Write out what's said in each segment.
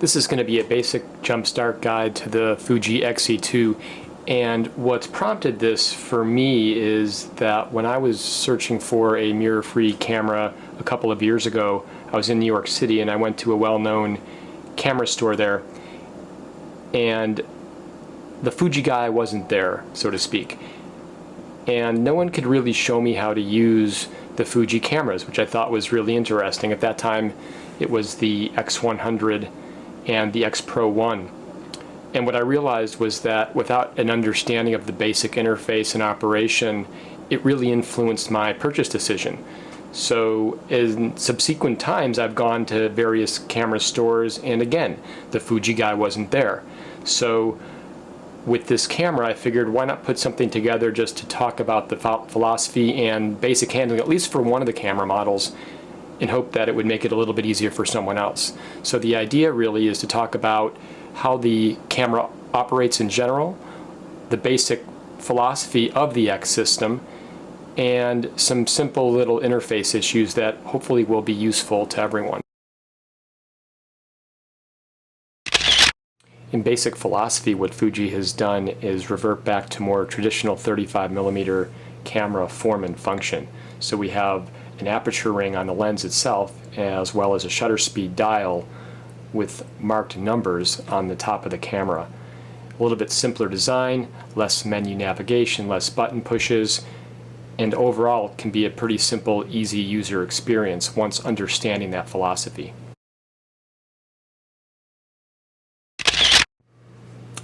This is going to be a basic Jumpstart guide to the Fuji X-E2, and what's prompted this for me is that when I was searching for a mirror-free camera a couple of years ago, I was in New York City and I went to a well-known camera store there, and the Fuji guy wasn't there, so to speak, and no one could really show me how to use the Fuji cameras, which I thought was really interesting. At that time it was the X100 and the X Pro 1. And what I realized was that without an understanding of the basic interface and operation, it really influenced my purchase decision. So in subsequent times I've gone to various camera stores, and again, the Fuji guy wasn't there. So with this camera I figured, why not put something together just to talk about the philosophy and basic handling, at least for one of the camera models, in hope that it would make it a little bit easier for someone else. So the idea really is to talk about how the camera operates in general, the basic philosophy of the X-System, and some simple little interface issues that hopefully will be useful to everyone. In basic philosophy, what Fuji has done is revert back to more traditional 35mm camera form and function. So we have an aperture ring on the lens itself, as well as a shutter speed dial with marked numbers on the top of the camera. A little bit simpler design, less menu navigation, less button pushes, and overall it can be a pretty simple, easy user experience once understanding that philosophy.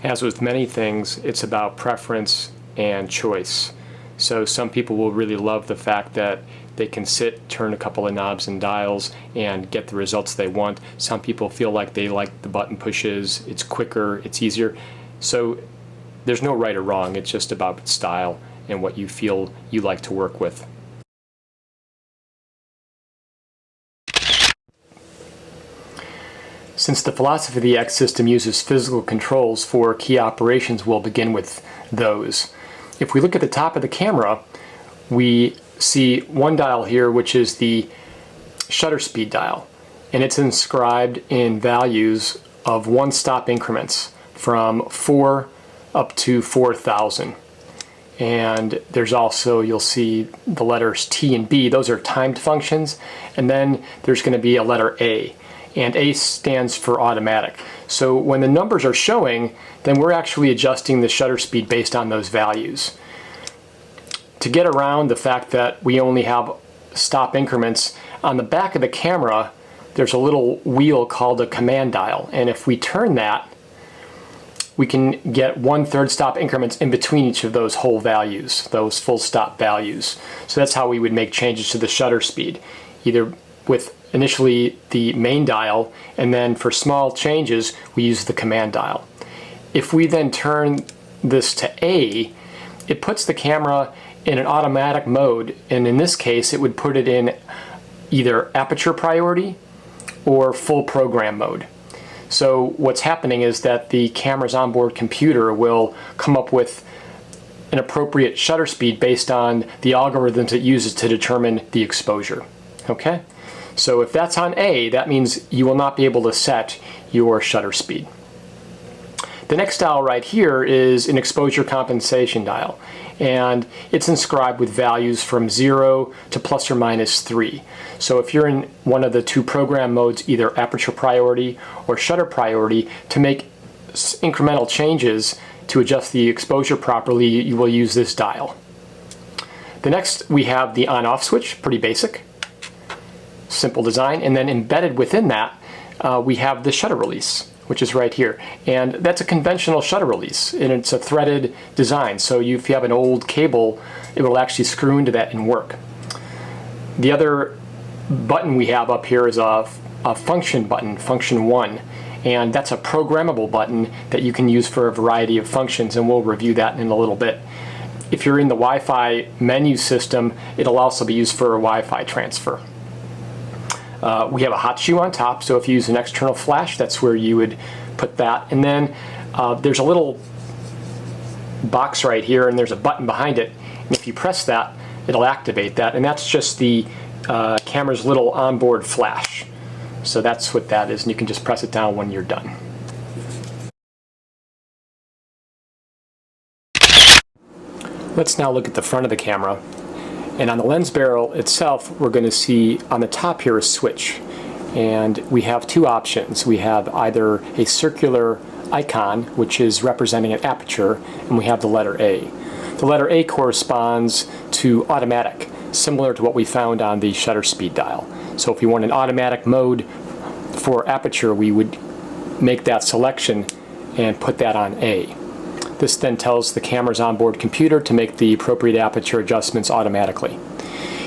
As with many things, it's about preference and choice. So some people will really love the fact that they can sit, turn a couple of knobs and dials, and get the results they want. Some people feel like they like the button pushes, it's quicker, it's easier. So there's no right or wrong, it's just about style and what you feel you like to work with. Since the philosophy of the X-System uses physical controls for key operations, we'll begin with those. If we look at the top of the camera, we see one dial here, which is the shutter speed dial, and it's inscribed in values of one-stop increments from 4 up to 4,000. And there's also, you'll see the letters T and B, those are timed functions, and then there's going to be a letter A, and A stands for automatic. So when the numbers are showing, then we're actually adjusting the shutter speed based on those values. To get around the fact that we only have stop increments, on the back of the camera there's a little wheel called a command dial, and if we turn that, we can get 1/3 stop increments in between each of those whole values, those full stop values. So that's how we would make changes to the shutter speed, either with initially the main dial, and then for small changes we use the command dial. If we then turn this to A, it puts the camera in an automatic mode, and in this case it would put it in either aperture priority or full program mode. So what's happening is that the camera's onboard computer will come up with an appropriate shutter speed based on the algorithms it uses to determine the exposure. Okay? So if that's on A, that means you will not be able to set your shutter speed. The next dial right here is an exposure compensation dial, and it's inscribed with values from 0 to ±3. So if you're in one of the two program modes, either aperture priority or shutter priority, to make incremental changes to adjust the exposure properly, you will use this dial. The next we have the on-off switch, pretty basic, simple design, and then embedded within that we have the shutter release, which is right here, and that's a conventional shutter release, and it's a threaded design, so if you have an old cable it will actually screw into that and work. The other button we have up here is a function button, function 1, and that's a programmable button that you can use for a variety of functions, and we'll review that in a little bit. If you're in the Wi-Fi menu system, it'll also be used for a Wi-Fi transfer. We have a hot shoe on top, so if you use an external flash, that's where you would put that. And then there's a little box right here, and there's a button behind it, and if you press that, it'll activate that, and that's just the camera's little onboard flash. So that's what that is, and you can just press it down when you're done. Let's now look at the front of the camera. And on the lens barrel itself, we're going to see on the top here a switch. And we have two options. We have either a circular icon, which is representing an aperture, and we have the letter A. The letter A corresponds to automatic, similar to what we found on the shutter speed dial. So if you want an automatic mode for aperture, we would make that selection and put that on A. This then tells the camera's onboard computer to make the appropriate aperture adjustments automatically.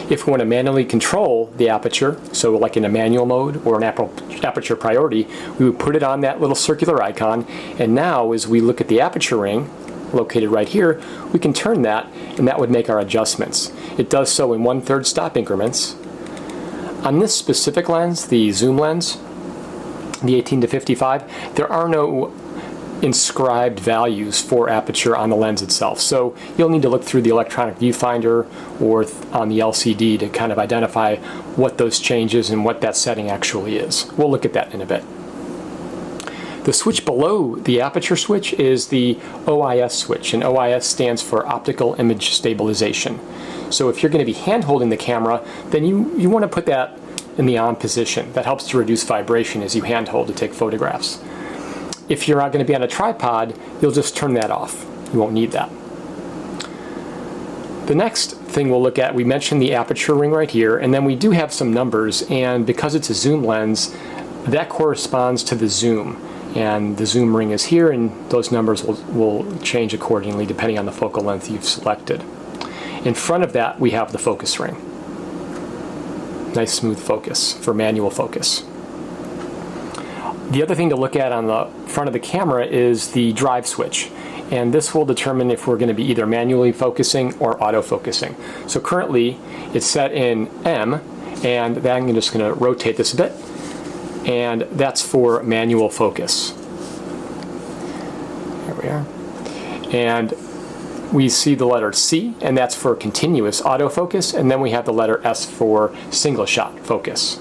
If we want to manually control the aperture, so like in a manual mode or an aperture priority, we would put it on that little circular icon, and now as we look at the aperture ring, located right here, we can turn that, and that would make our adjustments. It does so in 1/3 stop increments. On this specific lens, the zoom lens, the 18 to 55, there are no inscribed values for aperture on the lens itself. So you'll need to look through the electronic viewfinder or on the LCD to kind of identify what those changes and what that setting actually is. We'll look at that in a bit. The switch below the aperture switch is the OIS switch, and OIS stands for Optical Image Stabilization. So if you're going to be hand holding the camera, then you want to put that in the on position. That helps to reduce vibration as you hand hold to take photographs. If you're not going to be on a tripod, you'll just turn that off. You won't need that. The next thing we'll look at, we mentioned the aperture ring right here, and then we do have some numbers, and because it's a zoom lens, that corresponds to the zoom. And the zoom ring is here, and those numbers will change accordingly depending on the focal length you've selected. In front of that, we have the focus ring. Nice smooth focus for manual focus. The other thing to look at on the front of the camera is the drive switch, and this will determine if we're going to be either manually focusing or autofocusing. So currently it's set in M, and then I'm just going to rotate this a bit, and that's for manual focus. There we are. And we see the letter C, and that's for continuous autofocus, and then we have the letter S for single shot focus.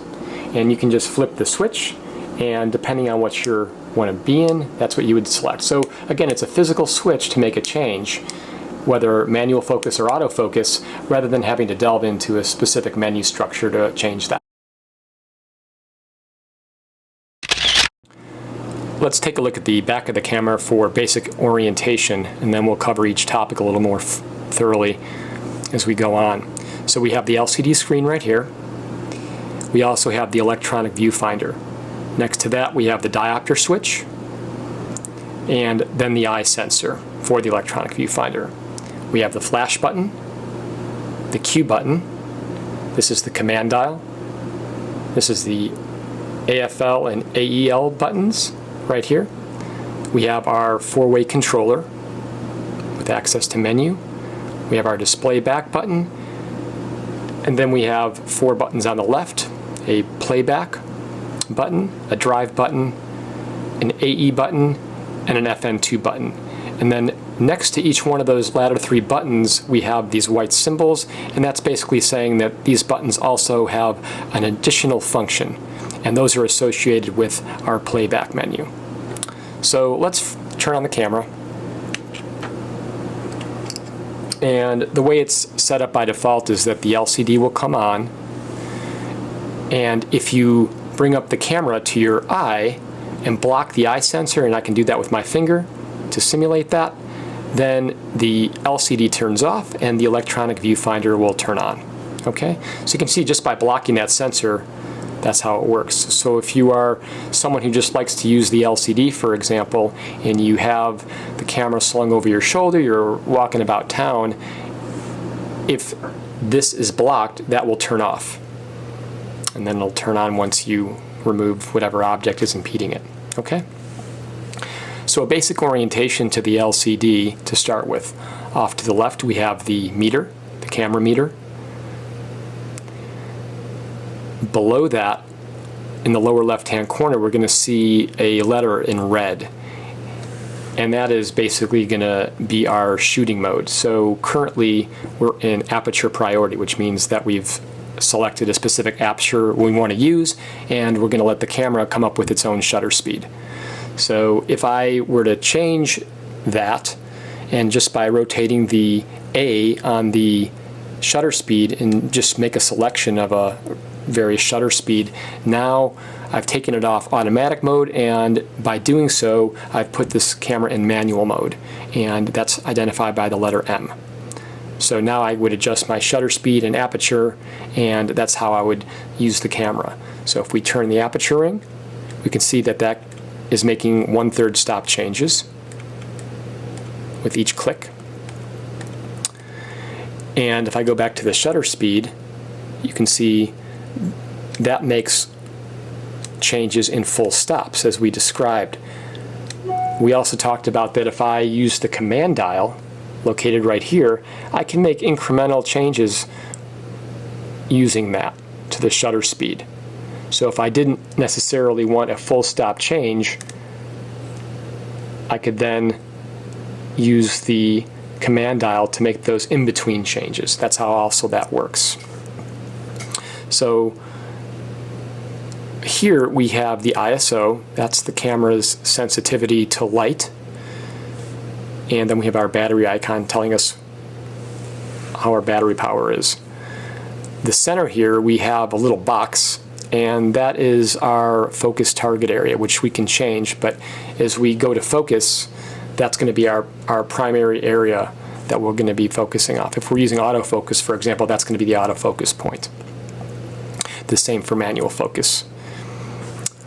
And you can just flip the switch, and depending on what you want to be in, that's what you would select. So again, it's a physical switch to make a change, whether manual focus or autofocus, rather than having to delve into a specific menu structure to change that. Let's take a look at the back of the camera for basic orientation, and then we'll cover each topic a little more thoroughly as we go on. So we have the LCD screen right here. We also have the electronic viewfinder. Next to that, we have the diopter switch, and then the eye sensor for the electronic viewfinder. We have the flash button, the Q button, this is the command dial, this is the AFL and AEL buttons right here. We have our four-way controller with access to menu. We have our display back button, and then we have four buttons on the left, a playback button, a drive button, an AE button, and an FN2 button. And then next to each one of those latter three buttons, we have these white symbols, and that's basically saying that these buttons also have an additional function, and those are associated with our playback menu. So let's turn on the camera. And the way it's set up by default is that the LCD will come on, and if you bring up the camera to your eye and block the eye sensor, and I can do that with my finger to simulate that, then the LCD turns off and the electronic viewfinder will turn on. Okay? So you can see just by blocking that sensor, that's how it works. So if you are someone who just likes to use the LCD, for example, and you have the camera slung over your shoulder, you're walking about town, if this is blocked, that will turn off. And then it'll turn on once you remove whatever object is impeding it. Okay? So a basic orientation to the LCD to start with. Off to the left we have the meter, the camera meter. Below that, in the lower left-hand corner, we're going to see a letter in red. And that is basically going to be our shooting mode. So currently we're in aperture priority, which means that we've selected a specific aperture we want to use, and we're going to let the camera come up with its own shutter speed. So if I were to change that, and just by rotating the A on the shutter speed and just make a selection of a various shutter speed, now I've taken it off automatic mode, and by doing so I've put this camera in manual mode, and that's identified by the letter M. So now I would adjust my shutter speed and aperture, and that's how I would use the camera. So if we turn the aperture ring, we can see that that is making 1/3 stop changes with each click. And if I go back to the shutter speed, you can see that makes changes in full stops as we described. We also talked about that if I use the command dial located right here, I can make incremental changes using that to the shutter speed. So if I didn't necessarily want a full stop change, I could then use the command dial to make those in-between changes. That's how also that works. So here we have the ISO, that's the camera's sensitivity to light, and then we have our battery icon telling us how our battery power is. The center here we have a little box, and that is our focus target area, which we can change, but as we go to focus, that's going to be our primary area that we're going to be focusing off. If we're using autofocus, for example, that's going to be the autofocus point. The same for manual focus.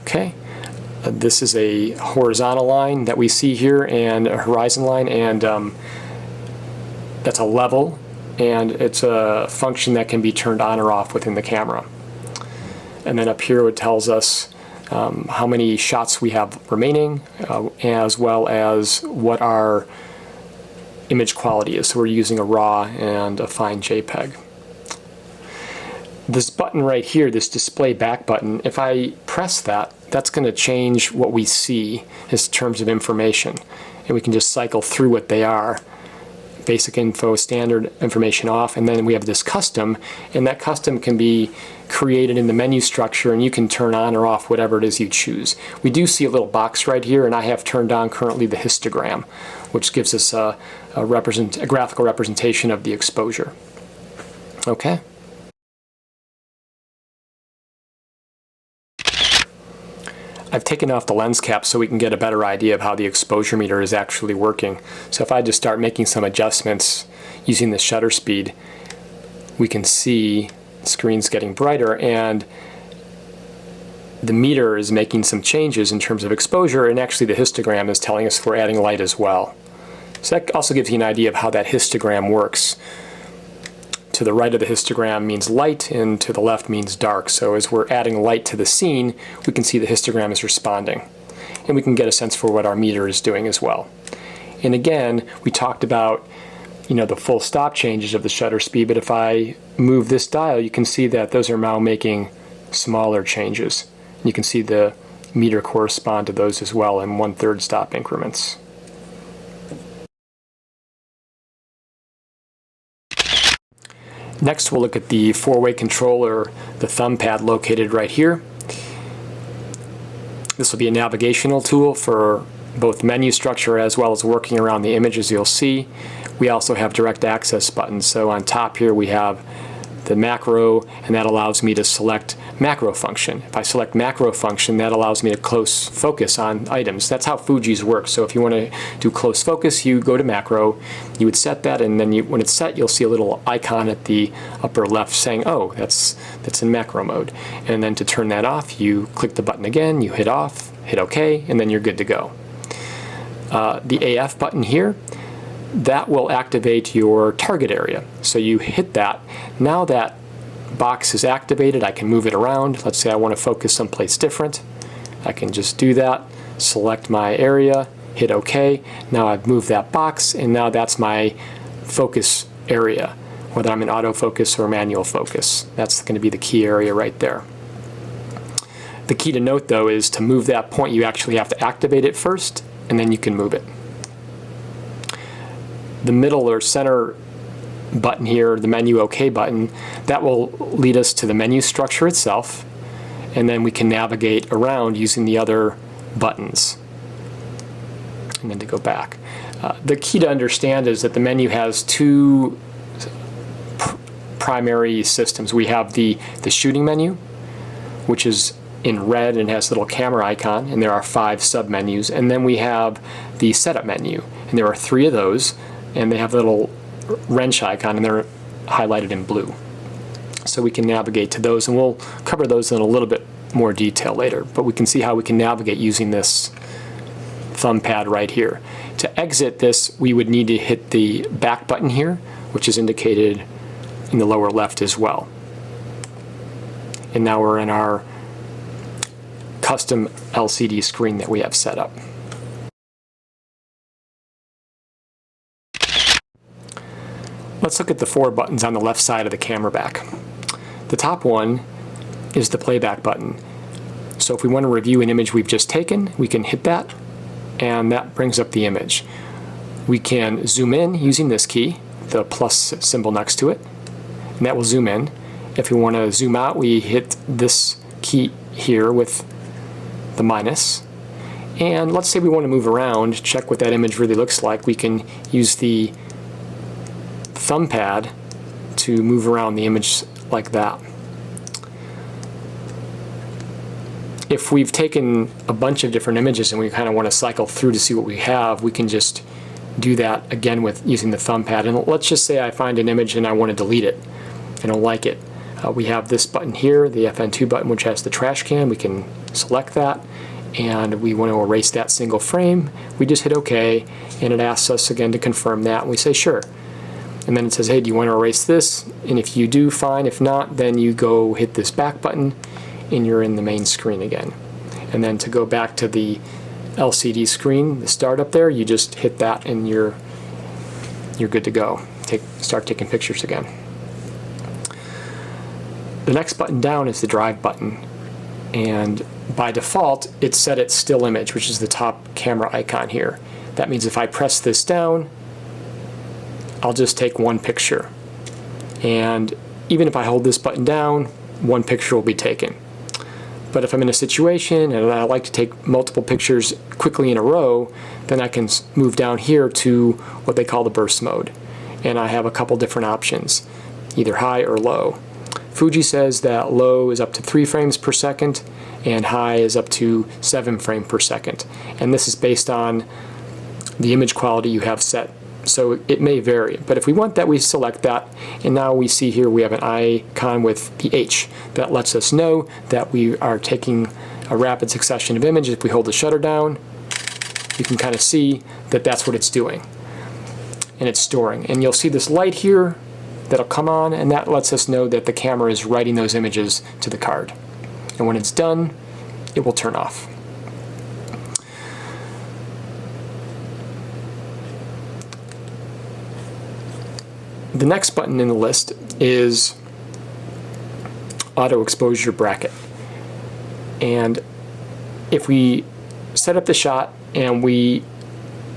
Okay, this is a horizontal line that we see here and a horizon line, and that's a level, and it's a function that can be turned on or off within the camera. And then up here it tells us how many shots we have remaining, as well as what our image quality is. So we're using a RAW and a fine JPEG. This button right here, this display back button, if I press that, that's going to change what we see in terms of information. And we can just cycle through what they are. Basic info, standard information off, and then we have this custom, and that custom can be created in the menu structure, and you can turn on or off whatever it is you choose. We do see a little box right here, and I have turned on currently the histogram, which gives us a graphical representation of the exposure. Okay. I've taken off the lens cap so we can get a better idea of how the exposure meter is actually working. So if I just start making some adjustments using the shutter speed, we can see the screen's getting brighter, and the meter is making some changes in terms of exposure, and actually the histogram is telling us we're adding light as well. So that also gives you an idea of how that histogram works. To the right of the histogram means light, and to the left means dark. So as we're adding light to the scene, we can see the histogram is responding. And we can get a sense for what our meter is doing as well. And again, we talked about, the full stop changes of the shutter speed, but if I move this dial, you can see that those are now making smaller changes. You can see the meter correspond to those as well in 1/3 stop increments. Next, we'll look at the four-way controller, the thumb pad located right here. This will be a navigational tool for both menu structure as well as working around the images you'll see. We also have direct access buttons. So on top here we have the macro, and that allows me to select macro function. If I select macro function, that allows me to close focus on items. That's how Fuji's work. So if you want to do close focus, you go to macro, you would set that, and then when it's set, you'll see a little icon at the upper left saying, oh, that's in macro mode. And then to turn that off, you click the button again, you hit off, hit OK, and then you're good to go. The AF button here, that will activate your target area. So you hit that. Now that box is activated, I can move it around. Let's say I want to focus someplace different. I can just do that, select my area, hit OK. Now I've moved that box, and now that's my focus area, whether I'm in autofocus or manual focus. That's going to be the key area right there. The key to note, though, is to move that point, you actually have to activate it first, and then you can move it. The middle or center button here, the menu OK button, that will lead us to the menu structure itself, and then we can navigate around using the other buttons. And then to go back. The key to understand is that the menu has two primary systems. We have the shooting menu, which is in red and has a little camera icon, and there are 5 sub-menus. And then we have the setup menu, and there are 3 of those, and they have a little wrench icon, and they're highlighted in blue. So we can navigate to those, and we'll cover those in a little bit more detail later. But we can see how we can navigate using this thumb pad right here. To exit this, we would need to hit the back button here, which is indicated in the lower left as well. And now we're in our custom LCD screen that we have set up. Let's look at the 4 buttons on the left side of the camera back. The top one is the playback button. So if we want to review an image we've just taken, we can hit that, and that brings up the image. We can zoom in using this key, the plus symbol next to it, and that will zoom in. If we want to zoom out, we hit this key here with the minus. And let's say we want to move around, check what that image really looks like. We can use the thumb pad to move around the image like that. If we've taken a bunch of different images and we kind of want to cycle through to see what we have, we can just do that again with using the thumb pad. And let's just say I find an image and I want to delete it. I don't like it. We have this button here, the FN2 button, which has the trash can. We can select that, and we want to erase that single frame. We just hit OK, and it asks us again to confirm that, and we say sure. And then it says, hey, do you want to erase this? And if you do, fine. If not, then you go hit this back button, and you're in the main screen again. And then to go back to the LCD screen, the start up there, you just hit that, and you're good to go. Start taking pictures again. The next button down is the drive button, and by default it's set at still image, which is the top camera icon here. That means if I press this down, I'll just take one picture, and even if I hold this button down, one picture will be taken. But if I'm in a situation and I like to take multiple pictures quickly in a row, then I can move down here to what they call the burst mode, and I have a couple different options, either high or low. Fuji says that low is up to 3 frames per second and high is up to 7 frames per second. And this is based on the image quality you have set. So it may vary. But if we want that, we select that. And now we see here we have an icon with the H. That lets us know that we are taking a rapid succession of images. If we hold the shutter down, you can kind of see that that's what it's doing. And it's storing. And you'll see this light here that'll come on, and that lets us know that the camera is writing those images to the card. And when it's done, it will turn off. The next button in the list is auto exposure bracket. And if we set up the shot and we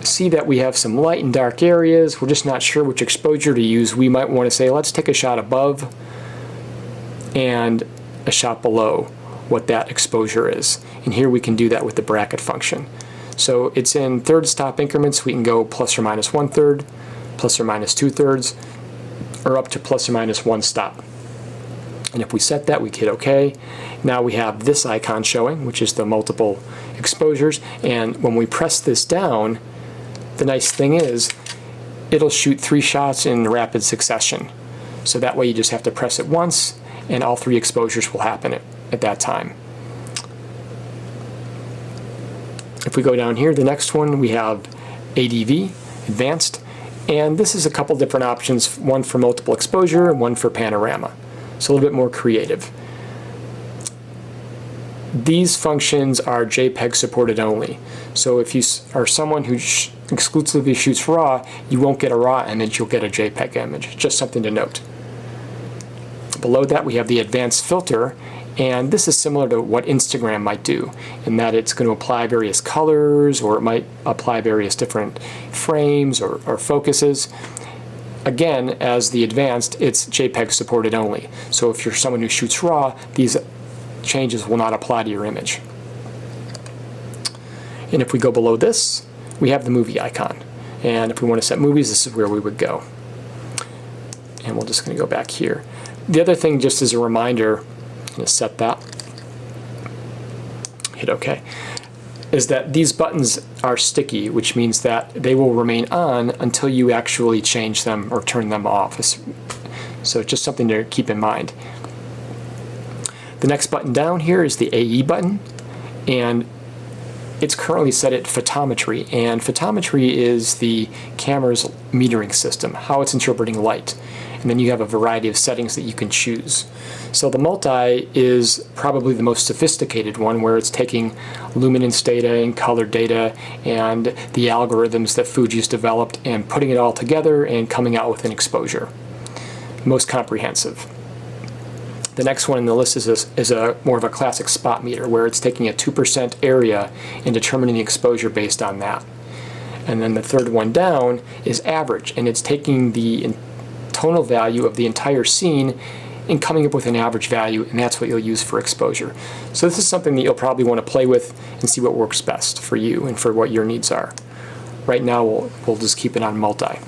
see that we have some light and dark areas, we're just not sure which exposure to use, we might want to say let's take a shot above and a shot below what that exposure is. And here we can do that with the bracket function. So it's in third stop increments. We can go plus or minus 1/3, plus or minus 2/3, or up to plus or minus 1 stop. And if we set that, we hit OK. Now we have this icon showing, which is the multiple exposures, and when we press this down, the nice thing is it'll shoot 3 shots in rapid succession. So that way you just have to press it once and all 3 exposures will happen at that time. If we go down here, the next one we have ADV, Advanced, and this is a couple different options, one for multiple exposure and one for panorama. So a little bit more creative. These functions are JPEG supported only. So if you are someone who exclusively shoots RAW, you won't get a RAW image, you'll get a JPEG image. Just something to note. Below that we have the advanced filter, and this is similar to what Instagram might do, in that it's going to apply various colors, or it might apply various different frames or focuses. again, as the advanced, it's JPEG supported only. So if you're someone who shoots RAW, these changes will not apply to your image. And if we go below this, we have the movie icon. And if we want to set movies, this is where we would go. And we're just going to go back here. The other thing, just as a reminder, I'm going to set that, hit OK, is that these buttons are sticky, which means that they will remain on until you actually change them or turn them off. So it's just something to keep in mind. The next button down here is the AE button, and it's currently set at photometry, and photometry is the camera's metering system, how it's interpreting light. And then you have a variety of settings that you can choose. So the multi is probably the most sophisticated one, where it's taking luminance data and color data and the algorithms that Fuji's developed and putting it all together and coming out with an exposure. Most comprehensive. The next one in the list is a more of a classic spot meter, where it's taking a 2% area and determining the exposure based on that. And then the third one down is average, and it's taking the tonal value of the entire scene and coming up with an average value, and that's what you'll use for exposure. So this is something that you'll probably want to play with and see what works best for you and for what your needs are. Right now we'll just keep it on multi.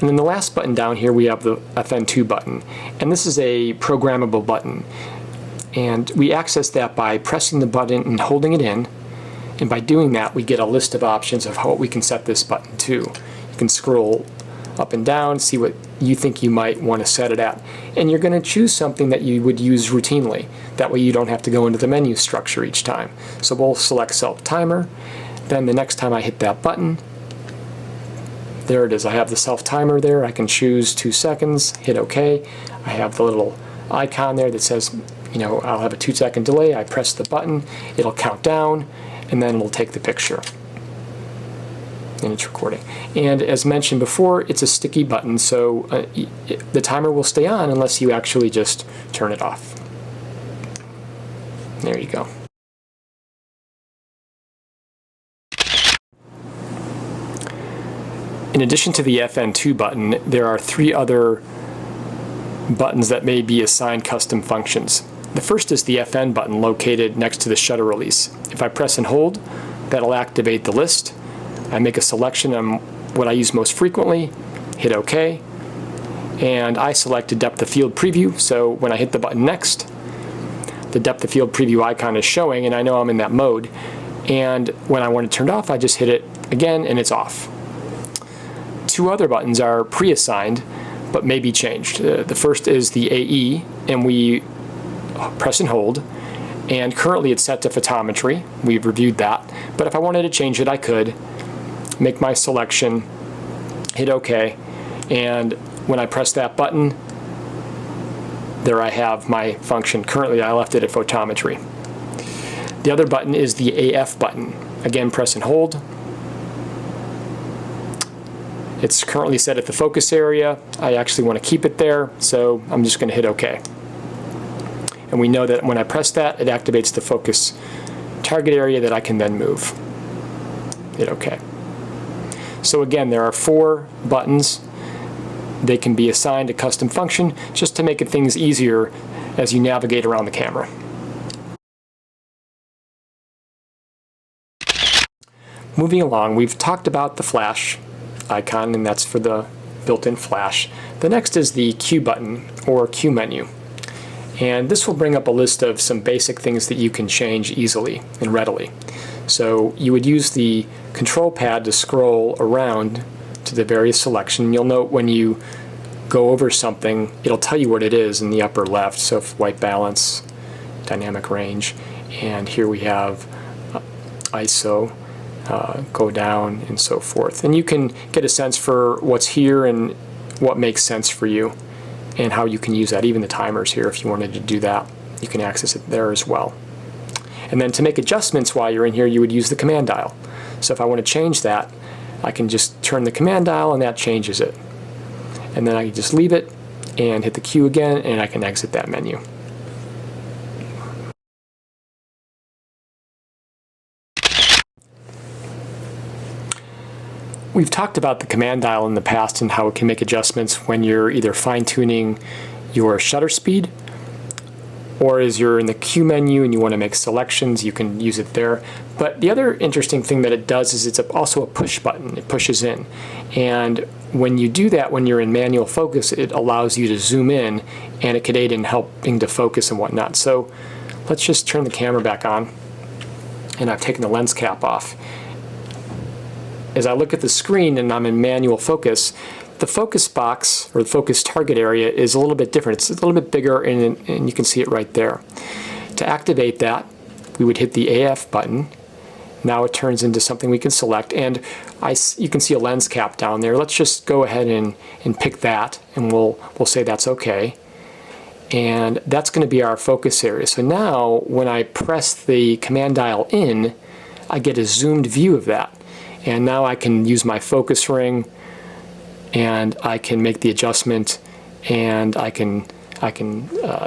And then the last button down here, we have the FN2 button, and this is a programmable button, and we access that by pressing the button and holding it in, and by doing that we get a list of options of how we can set this button to. You can scroll up and down, see what you think you might want to set it at, and you're going to choose something that you would use routinely. That way you don't have to go into the menu structure each time. So we'll select self timer, then the next time I hit that button, there it is. I have the self timer there. I can choose 2 seconds, hit OK. I have the little icon there that says, you know, I'll have a 2-second delay. I press the button, it'll count down, and then it'll take the picture. And it's recording. And as mentioned before, it's a sticky button, so the timer will stay on unless you actually just turn it off. There you go. In addition to the FN2 button, there are 3 other buttons that may be assigned custom functions. The first is the FN button located next to the shutter release. If I press and hold, that'll activate the list. I make a selection on what I use most frequently, hit OK, and I select a depth of field preview, so when I hit the button next, the depth of field preview icon is showing and I know I'm in that mode. And when I want it turned off, I just hit it again and it's off. 2 other buttons are pre-assigned but may be changed. The first is the AE, and we press and hold, and currently it's set to photometry. We've reviewed that, but if I wanted to change it, I could make my selection, hit OK, and when I press that button, there I have my function. Currently I left it at photometry. The other button is the AF button. Again, press and hold. It's currently set at the focus area. I actually want to keep it there, so I'm just going to hit OK. And we know that when I press that, it activates the focus target area that I can then move. Hit OK. So again, there are 4 buttons. They can be assigned a custom function just to make things easier as you navigate around the camera. Moving along, we've talked about the flash icon, and that's for the built-in flash. The next is the Q button, or Q menu. And this will bring up a list of some basic things that you can change easily and readily. So you would use the control pad to scroll around to the various selection. You'll note when you go over something, it'll tell you what it is in the upper left. So white balance, dynamic range, and here we have ISO, go down, and so forth. And you can get a sense for what's here and what makes sense for you and how you can use that. Even the timers here, if you wanted to do that, you can access it there as well. And then to make adjustments while you're in here, you would use the command dial. So if I want to change that, I can just turn the command dial and that changes it. And then I can just leave it and hit the Q again, and I can exit that menu. We've talked about the command dial in the past and how it can make adjustments when you're either fine-tuning your shutter speed, or as you're in the Q menu and you want to make selections, you can use it there. But the other interesting thing that it does is it's also a push button. It pushes in. And when you do that, when you're in manual focus, it allows you to zoom in, and it could aid in helping to focus and whatnot. So let's just turn the camera back on, and I've taken the lens cap off. As I look at the screen and I'm in manual focus, the focus box, or the focus target area, is a little bit different. It's a little bit bigger, and you can see it right there. To activate that, we would hit the AF button. Now it turns into something we can select, and you can see a lens cap down there. Let's just go ahead and pick that, and we'll say that's okay. And that's going to be our focus area. So now when I press the command dial in, I get a zoomed view of that. And now I can use my focus ring, and I can make the adjustment, and I can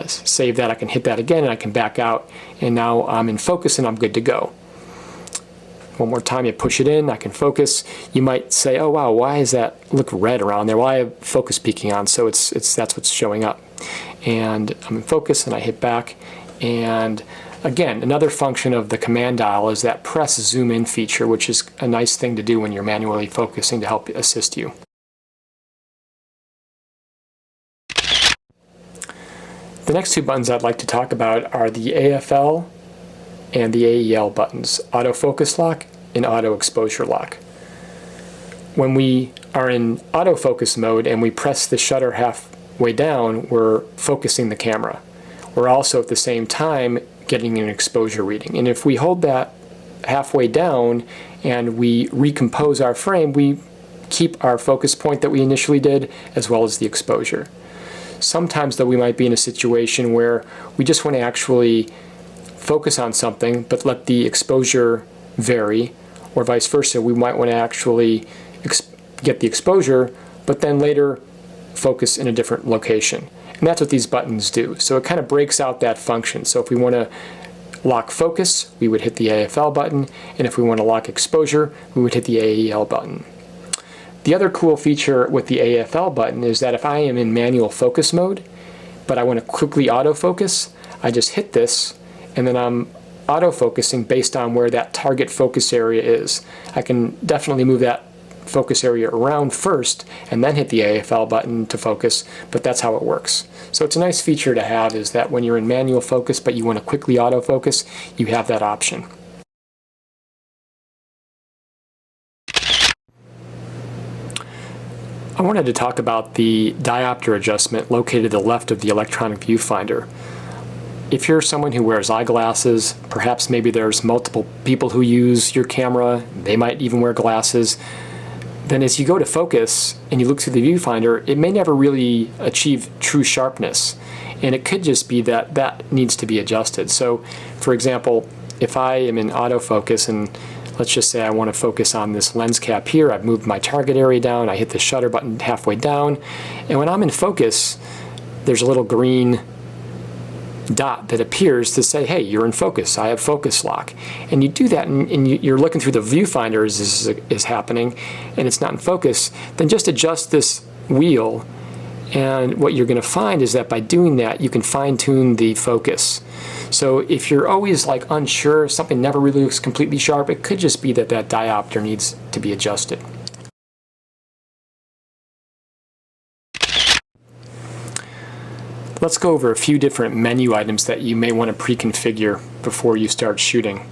save that. I can hit that again, and I can back out, and now I'm in focus and I'm good to go. One more time, you push it in, I can focus. You might say, oh wow, why does that look red around there? Why have focus peaking on? So that's what's showing up. And I'm in focus, and I hit back, and again, another function of the command dial is that press zoom in feature, which is a nice thing to do when you're manually focusing to help assist you. The next two buttons I'd like to talk about are the AFL and the AEL buttons, autofocus lock and auto exposure lock. When we are in autofocus mode and we press the shutter halfway down, we're focusing the camera. We're also at the same time getting an exposure reading. And if we hold that halfway down and we recompose our frame, we keep our focus point that we initially did, as well as the exposure. Sometimes though, we might be in a situation where we just want to actually focus on something but let the exposure vary, or vice versa. We might want to actually get the exposure but then later focus in a different location. And that's what these buttons do. So it kind of breaks out that function. So if we want to lock focus, we would hit the AFL button, and if we want to lock exposure, we would hit the AEL button. The other cool feature with the AFL button is that if I am in manual focus mode, but I want to quickly autofocus, I just hit this, and then I'm autofocusing based on where that target focus area is. I can definitely move that focus area around first and then hit the AFL button to focus, but that's how it works. So it's a nice feature to have, is that when you're in manual focus but you want to quickly autofocus, you have that option. I wanted to talk about the diopter adjustment located to the left of the electronic viewfinder. If you're someone who wears eyeglasses, perhaps maybe there's multiple people who use your camera, they might even wear glasses, then as you go to focus and you look through the viewfinder, it may never really achieve true sharpness. And it could just be that that needs to be adjusted. So, for example, if I am in autofocus and let's just say I want to focus on this lens cap here, I've moved my target area down, I hit the shutter button halfway down, and when I'm in focus, there's a little green dot that appears to say, hey, you're in focus, I have focus lock. And you do that and you're looking through the viewfinder as this is happening and it's not in focus, then just adjust this wheel, and what you're going to find is that by doing that you can fine-tune the focus. So if you're always like unsure, something never really looks completely sharp, it could just be that that diopter needs to be adjusted. Let's go over a few different menu items that you may want to pre-configure before you start shooting.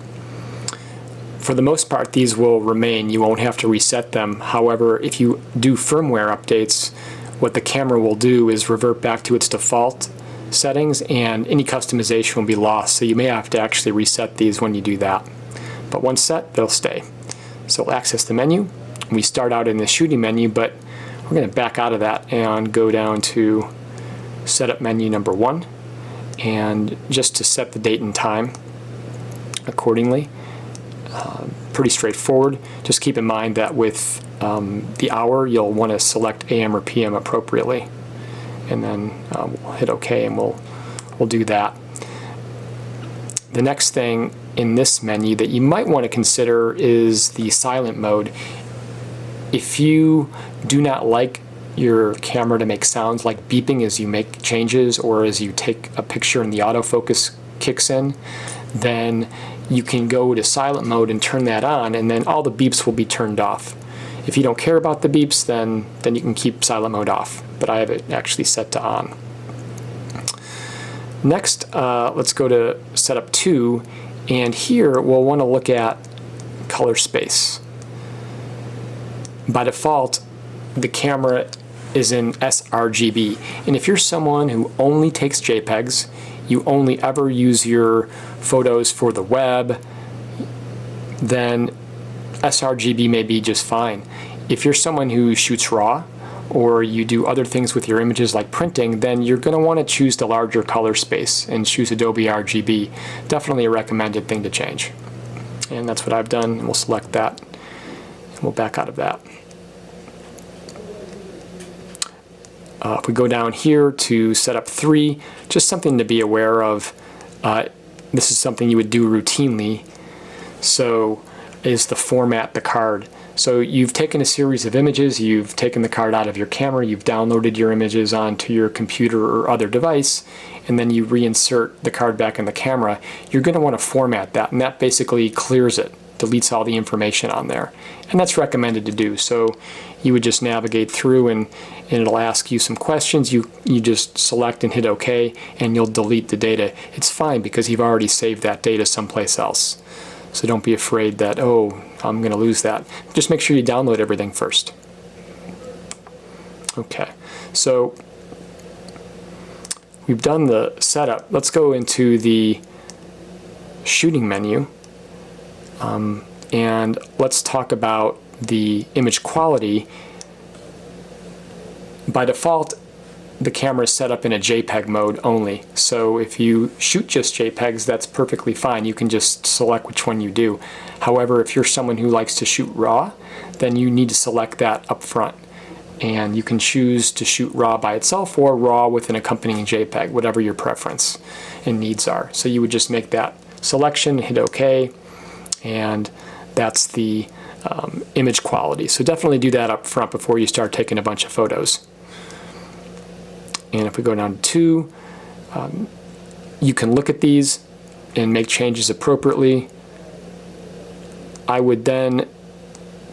For the most part, these will remain. You won't have to reset them. However, if you do firmware updates, what the camera will do is revert back to its default settings, and any customization will be lost. So you may have to actually reset these when you do that. But once set, they'll stay. So we'll access the menu. We start out in the shooting menu, but we're going to back out of that and go down to setup menu number 1, and just to set the date and time accordingly. Pretty straightforward. Just keep in mind that with the hour you'll want to select AM or PM appropriately, and then we'll hit OK and we'll do that. The next thing in this menu that you might want to consider is the silent mode. If you do not like your camera to make sounds like beeping as you make changes or as you take a picture and the autofocus kicks in, then you can go to silent mode and turn that on, and then all the beeps will be turned off. If you don't care about the beeps, then you can keep silent mode off, but I have it actually set to on. Next, let's go to setup 2, and here we'll want to look at color space. By default, the camera is in sRGB, and if you're someone who only takes JPEGs, you only ever use your photos for the web, then sRGB may be just fine. If you're someone who shoots RAW, or you do other things with your images like printing, then you're going to want to choose the larger color space and choose Adobe RGB. Definitely a recommended thing to change. And that's what I've done, and we'll select that, and we'll back out of that. If we go down here to setup 3, just something to be aware of. This is something you would do routinely. So is to format the card. So you've taken a series of images, you've taken the card out of your camera, you've downloaded your images onto your computer or other device, and then you reinsert the card back in the camera. You're going to want to format that, and that basically clears it, deletes all the information on there. And that's recommended to do. So you would just navigate through, and it'll ask you some questions. You just select and hit OK, and you'll delete the data. It's fine because you've already saved that data someplace else. So don't be afraid that, oh, I'm going to lose that. Just make sure you download everything first. Okay, so we've done the setup. Let's go into the shooting menu, and let's talk about the image quality. By default, the camera is set up in a JPEG mode only. So if you shoot just JPEGs, that's perfectly fine. You can just select which one you do. However, if you're someone who likes to shoot RAW, then you need to select that up front. And you can choose to shoot RAW by itself or RAW with an accompanying JPEG, whatever your preference and needs are. So you would just make that selection, hit OK, and that's the image quality. So definitely do that up front before you start taking a bunch of photos. And if we go down to 2, you can look at these and make changes appropriately. I would then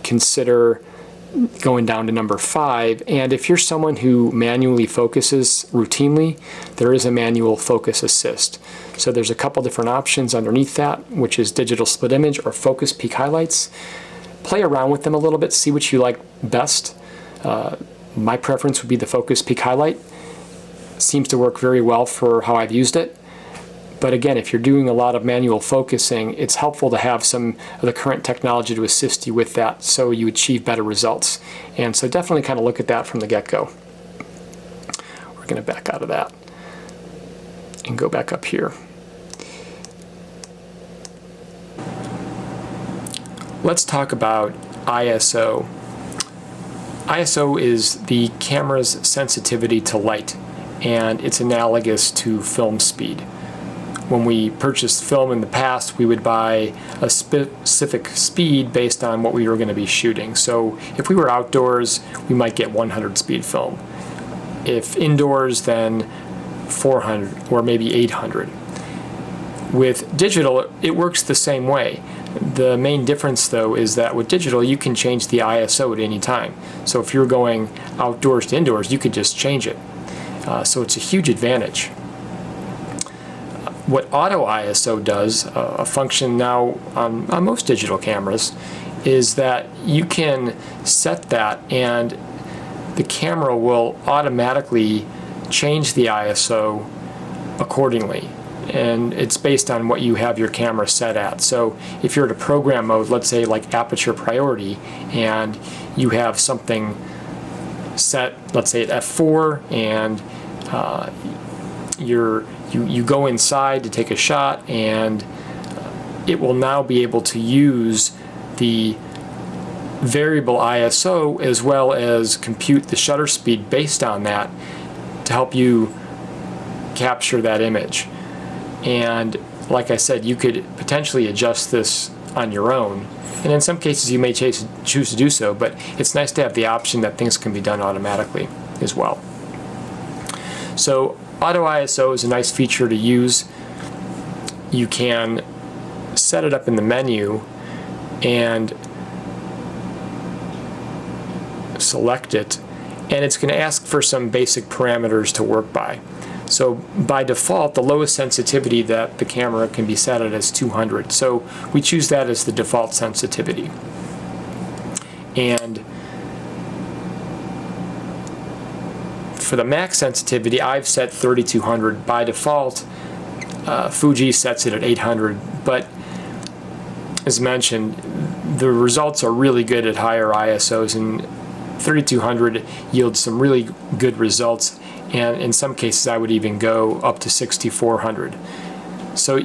consider going down to number 5, and if you're someone who manually focuses routinely, there is a manual focus assist. So there's a couple different options underneath that, which is digital split image or focus peak highlights. Play around with them a little bit, see what you like best. My preference would be the focus peak highlight. Seems to work very well for how I've used it. But again, if you're doing a lot of manual focusing, it's helpful to have some of the current technology to assist you with that so you achieve better results. And so definitely kind of look at that from the get-go. We're going to back out of that and go back up here. Let's talk about ISO. ISO is the camera's sensitivity to light, and it's analogous to film speed. When we purchased film in the past, we would buy a specific speed based on what we were going to be shooting. So if we were outdoors, we might get 100 speed film. If indoors, then 400 or maybe 800. With digital, it works the same way. The main difference, though, is that with digital, you can change the ISO at any time. So if you're going outdoors to indoors, you could just change it. So it's a huge advantage. What auto ISO does, a function now on most digital cameras, is that you can set that and the camera will automatically change the ISO accordingly. And it's based on what you have your camera set at. So if you're at a program mode, let's say like aperture priority, and you have something set, let's say at f4, and you go inside to take a shot, and it will now be able to use the variable ISO as well as compute the shutter speed based on that to help you capture that image. And like I said, you could potentially adjust this on your own. And in some cases you may choose to do so, but it's nice to have the option that things can be done automatically as well. So Auto ISO is a nice feature to use. You can set it up in the menu and select it, and it's going to ask for some basic parameters to work by. So by default, the lowest sensitivity that the camera can be set at is 200. So we choose that as the default sensitivity. And for the max sensitivity, I've set 3200. By default, Fuji sets it at 800, but as mentioned, the results are really good at higher ISOs, and 3200 yields some really good results, and in some cases I would even go up to 6400. So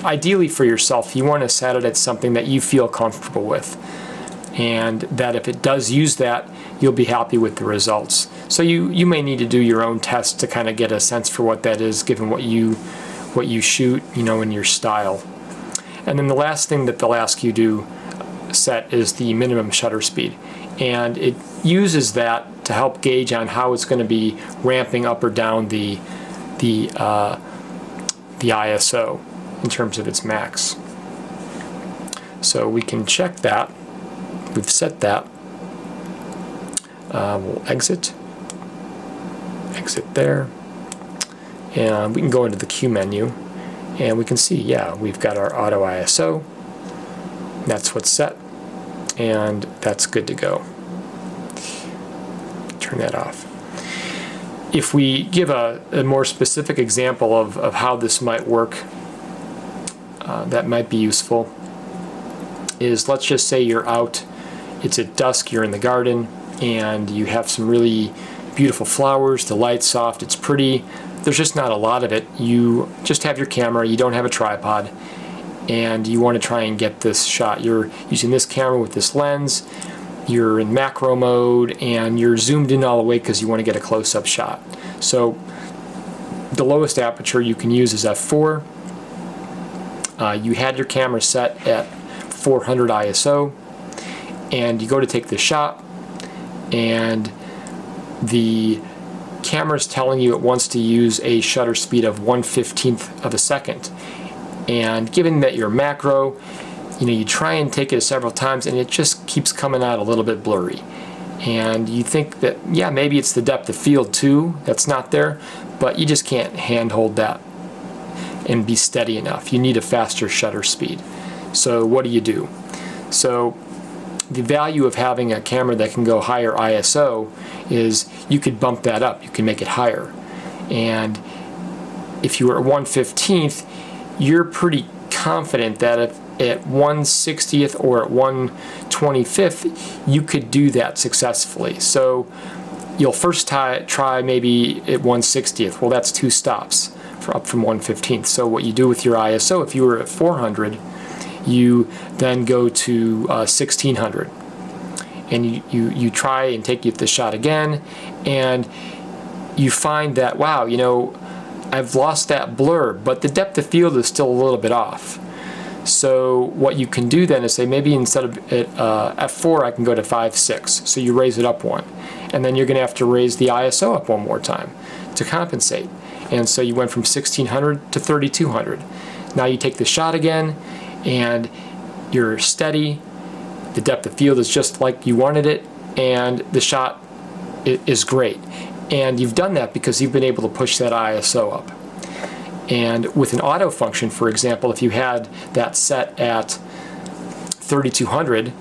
ideally for yourself, you want to set it at something that you feel comfortable with, and that if it does use that, you'll be happy with the results. So you may need to do your own tests to kind of get a sense for what that is, given what you shoot, in your style. And then the last thing that they'll ask you to set is the minimum shutter speed, and it uses that to help gauge on how it's going to be ramping up or down the ISO in terms of its max. So we can check that. We've set that. We'll exit there, and we can go into the Q menu, and we can see, yeah, we've got our auto ISO. That's what's set, and that's good to go. Turn that off. If we give a more specific example of how this might work, that might be useful, is let's just say you're out, it's at dusk, you're in the garden, and you have some really beautiful flowers, the light's soft, it's pretty, there's just not a lot of it. You just have your camera, you don't have a tripod, and you want to try and get this shot. You're using this camera with this lens, you're in macro mode, and you're zoomed in all the way because you want to get a close-up shot. So the lowest aperture you can use is f4. You had your camera set at 400 ISO, and you go to take the shot, and the camera's telling you it wants to use a shutter speed of 1/15 of a second. And given that you're macro, you try and take it several times, and it just keeps coming out a little bit blurry. And you think that, yeah, maybe it's the depth of field too that's not there, but you just can't handhold that and be steady enough. You need a faster shutter speed. So what do? So the value of having a camera that can go higher ISO is you could bump that up, you can make it higher. And if you were at 1/15th, you're pretty confident that if at 1/60th or at 1/25th, you could do that successfully. So you'll first try maybe at 1/60th. Well, that's 2 stops up from 1/15th. So what you do with your ISO, if you were at 400, you then go to 1600, and you try and take the shot again, and you find that, wow, I've lost that blur, but the depth of field is still a little bit off. So what you can do then is say, maybe instead of at f4, I can go to 5/6. So you raise it up one, and then you're going to have to raise the ISO up one more time to compensate. And so you went from 1600 to 3200. Now you take the shot again, and you're steady. The depth of field is just like you wanted it, and the shot is great. And you've done that because you've been able to push that ISO up. And with an auto function, for example, if you had that set at 3200,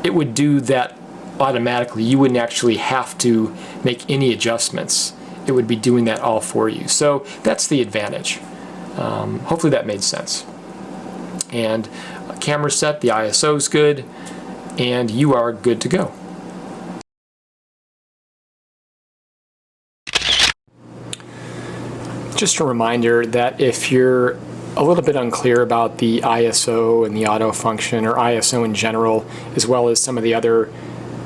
it would do that automatically. You wouldn't actually have to make any adjustments. It would be doing that all for you. So that's the advantage. Hopefully that made sense. And camera set, the ISO is good, and you are good to go. Just a reminder that if you're a little bit unclear about the ISO and the auto function, or ISO in general, as well as some of the other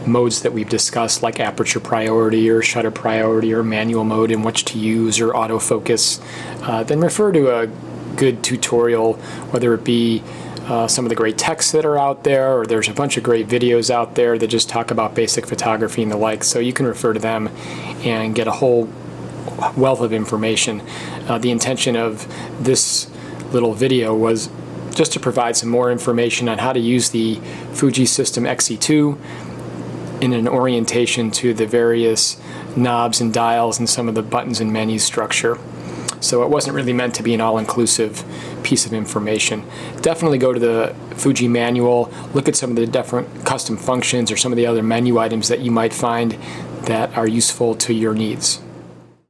modes that we've discussed, like aperture priority or shutter priority or manual mode in which to use, or autofocus, then refer to a good tutorial, whether it be some of the great texts that are out there, or there's a bunch of great videos out there that just talk about basic photography and the like, so you can refer to them and get a whole wealth of information. The intention of this little video was just to provide some more information on how to use the Fuji System X-E2 in an orientation to the various knobs and dials and some of the buttons and menu structure. So it wasn't really meant to be an all-inclusive piece of information. Definitely go to the Fuji manual, look at some of the different custom functions or some of the other menu items that you might find that are useful to your needs.